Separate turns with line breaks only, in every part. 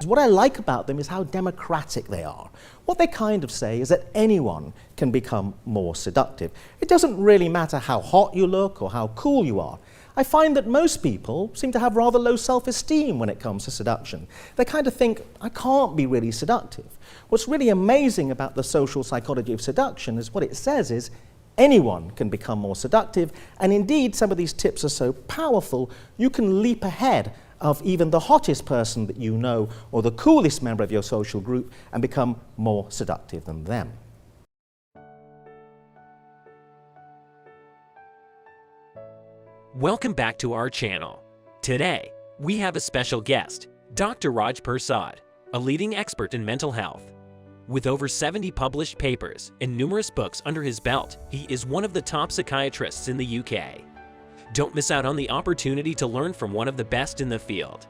what I like about them is how democratic they are. What they kind of say is that anyone can become more seductive. It doesn't really matter how hot you look or how cool you are. I find that most people seem to have rather low self-esteem when it comes to seduction. They kind of think, I can't be really seductive. What's really amazing about the social psychology of seduction is what it says is anyone can become more seductive, and indeed some of these tips are so powerful you can leap ahead of even the hottest person that you know or the coolest member of your social group and become more seductive than them.
Welcome back to our channel. Today, we have a special guest, Dr. Raj Persaid, a leading expert in mental health. With over 70 published papers and numerous books under his belt, he is one of the top psychiatrists in the UK. Don't miss out on the opportunity to learn from one of the best in the field.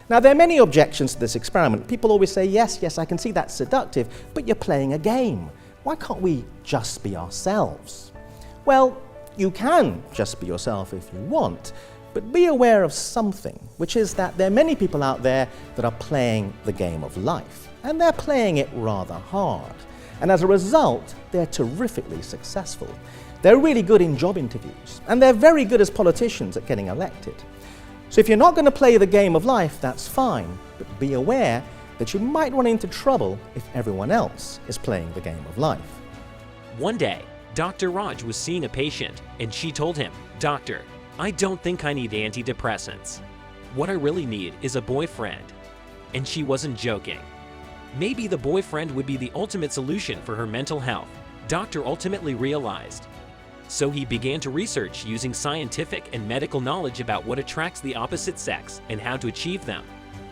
Now, there are many objections to this experiment. People always say, yes, I can see that's seductive, but you're playing a game. Why can't we just be ourselves? Well, you can just be yourself if you want, but be aware of something, which is that there are many people out there that are playing the game of life, and they're playing it rather hard. And as a result, they're terrifically successful. They're really good in job interviews, and they're very good as politicians at getting elected. So if you're not going to play the game of life, that's fine, but be aware that you might run into trouble if everyone else is playing the game of life.
One day, Dr. Raj was seeing a patient, and she told him, "Doctor, I don't think I need antidepressants. What I really need is a boyfriend." And she wasn't joking. Maybe the boyfriend would be the ultimate solution for her mental health, Doctor ultimately realized. So he began to research using scientific and medical knowledge about what attracts the opposite sex and how to achieve them.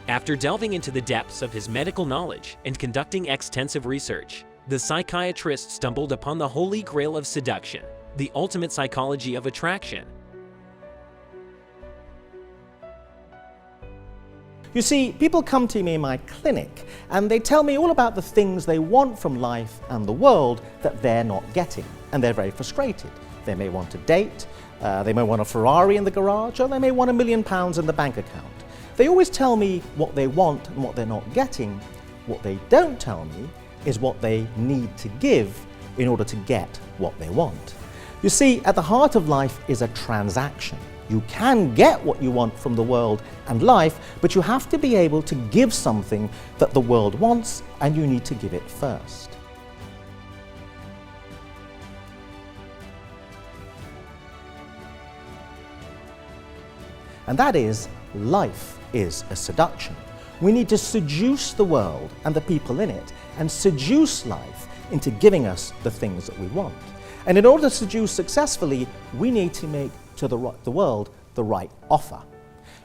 After delving into the depths of his medical knowledge and conducting extensive research, the psychiatrist stumbled upon the holy grail of seduction, the ultimate psychology of attraction.
You see, people come to me in my clinic and they tell me all about the things they want from life and the world that they're not getting, and they're very frustrated. They may want a date, they may want a Ferrari in the garage, or they may want £1 million in the bank account. They always tell me what they want and what they're not getting. What they don't tell me is what they need to give in order to get what they want. You see, at the heart of life is a transaction. You can get what you want from the world and life, but you have to be able to give something that the world wants, and you need to give it first. And that is, life is a seduction. We need to seduce the world and the people in it, and seduce life into giving us the things that we want. And in order to seduce successfully, we need to make to the world the right offer.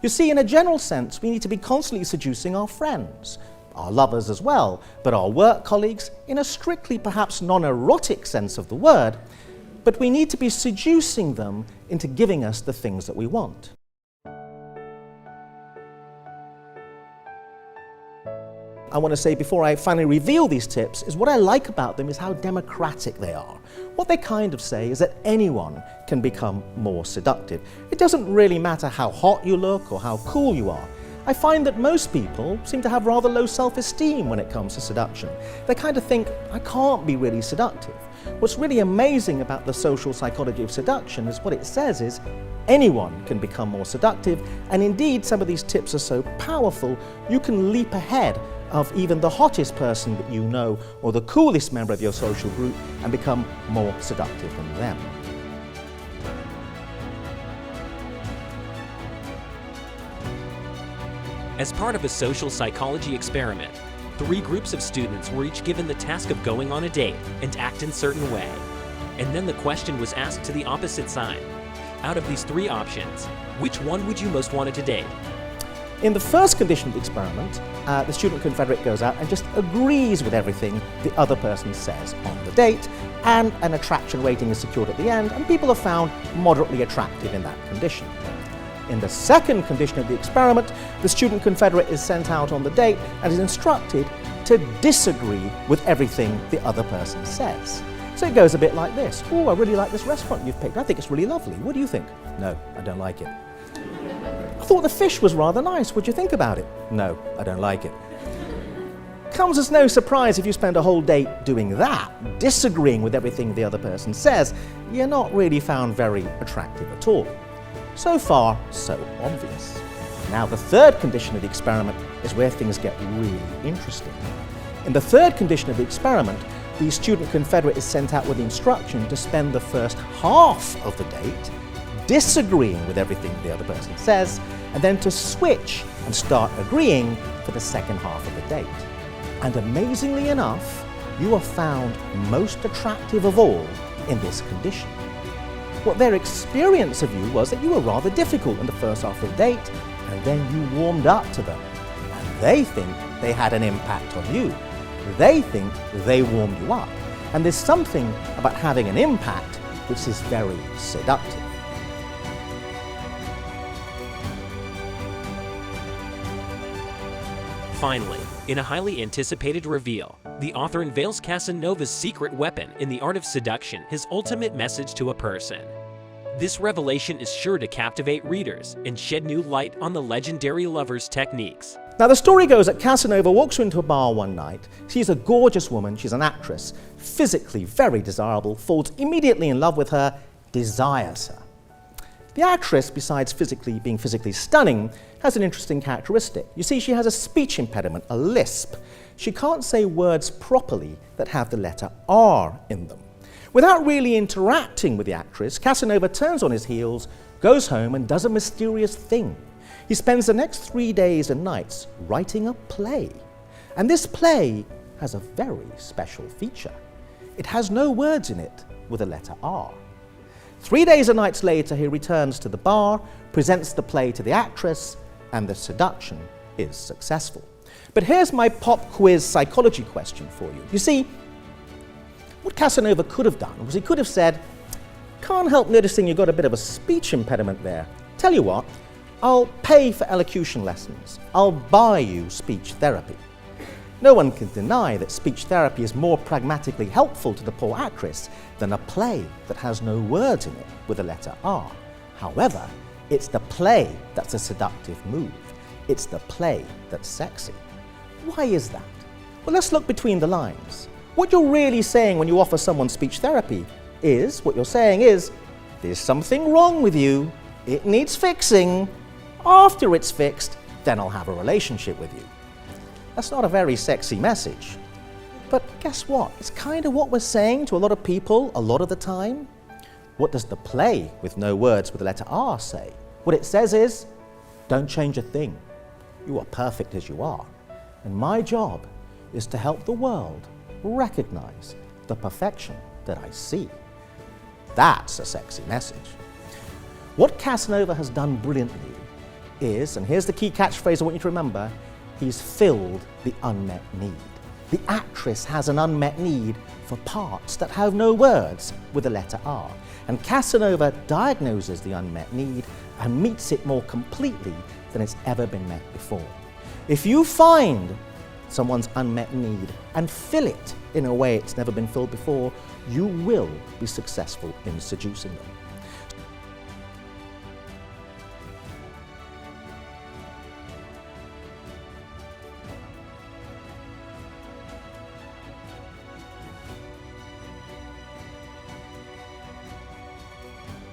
You see, in a general sense, we need to be constantly seducing our friends, our lovers as well, but our work colleagues in a strictly perhaps non-erotic sense of the word, but we need to be seducing them into giving us the things that we want. I want to say before I finally reveal these tips is what I like about them is how democratic they are. What they kind of say is that anyone can become more seductive. It doesn't really matter how hot you look or how cool you are. I find that most people seem to have rather low self-esteem when it comes to seduction. They kind of think, I can't be really seductive. What's really amazing about the social psychology of seduction is what it says is anyone can become more seductive, and indeed some of these tips are so powerful you can leap ahead of even the hottest person that you know or the coolest member of your social group and become more seductive than them.
As part of a social psychology experiment, 3 groups of students were each given the task of going on a date and act in a certain way. And then the question was asked to the opposite side. Out of these 3 options, which one would you most want to date?
In the first condition of the experiment, the student confederate goes out and just agrees with everything the other person says on the date, and an attraction rating is secured at the end, and people are found moderately attractive in that condition. In the second condition of the experiment, the student confederate is sent out on the date and is instructed to disagree with everything the other person says. So it goes a bit like this. Oh, I really like this restaurant you've picked. I think it's really lovely. What do you think? No, I don't like it. thought the fish was rather nice. What do you think about it? No, I don't like it. Comes as no surprise if you spend a whole date doing that, disagreeing with everything the other person says, you're not really found very attractive at all. So far, so obvious. Now, the third condition of the experiment is where things get really interesting. In the third condition of the experiment, the student confederate is sent out with the instruction to spend the first half of the date disagreeing with everything the other person says, and then to switch and start agreeing for the second half of the date. And amazingly enough, you are found most attractive of all in this condition. What their experience of you was that you were rather difficult in the first half of the date, and then you warmed up to them. And they think they had an impact on you. They think they warmed you up. And there's something about having an impact which is very seductive.
Finally, in a highly anticipated reveal, the author unveils Casanova's secret weapon in the art of seduction, his ultimate message to a person. This revelation is sure to captivate readers and shed new light on the legendary lover's techniques.
Now, the story goes that Casanova walks into a bar one night. She's a gorgeous woman, she's an actress, physically very desirable, falls immediately in love with her, desires her. The actress, besides being physically stunning, has an interesting characteristic. You see, she has a speech impediment, a lisp. She can't say words properly that have the letter R in them. Without really interacting with the actress, Casanova turns on his heels, goes home and does a mysterious thing. He spends the next 3 days and nights writing a play. And this play has a very special feature. It has no words in it with the letter R. 3 days and nights later, he returns to the bar, presents the play to the actress, and the seduction is successful. But here's my pop quiz psychology question for you. You see, what Casanova could have done was he could have said, "Can't help noticing you've got a bit of a speech impediment there. Tell you what, I'll pay for elocution lessons. I'll buy you speech therapy." No one can deny that speech therapy is more pragmatically helpful to the poor actress than a play that has no words in it with the letter R. However, it's the play that's a seductive move. It's the play that's sexy. Why is that? Well, let's look between the lines. What you're really saying when you offer someone speech therapy is, there's something wrong with you, it needs fixing. After it's fixed, then I'll have a relationship with you. That's not a very sexy message. But guess what? It's kind of what we're saying to a lot of people a lot of the time. What does the play with no words with the letter R say? What it says is, don't change a thing. You are perfect as you are. And my job is to help the world recognize the perfection that I see. That's a sexy message. What Casanova has done brilliantly is, and here's the key catchphrase I want you to remember, he's filled the unmet need. The actress has an unmet need for parts that have no words with the letter R. And Casanova diagnoses the unmet need and meets it more completely than it's ever been met before. If you find someone's unmet need and fill it in a way it's never been filled before, you will be successful in seducing them.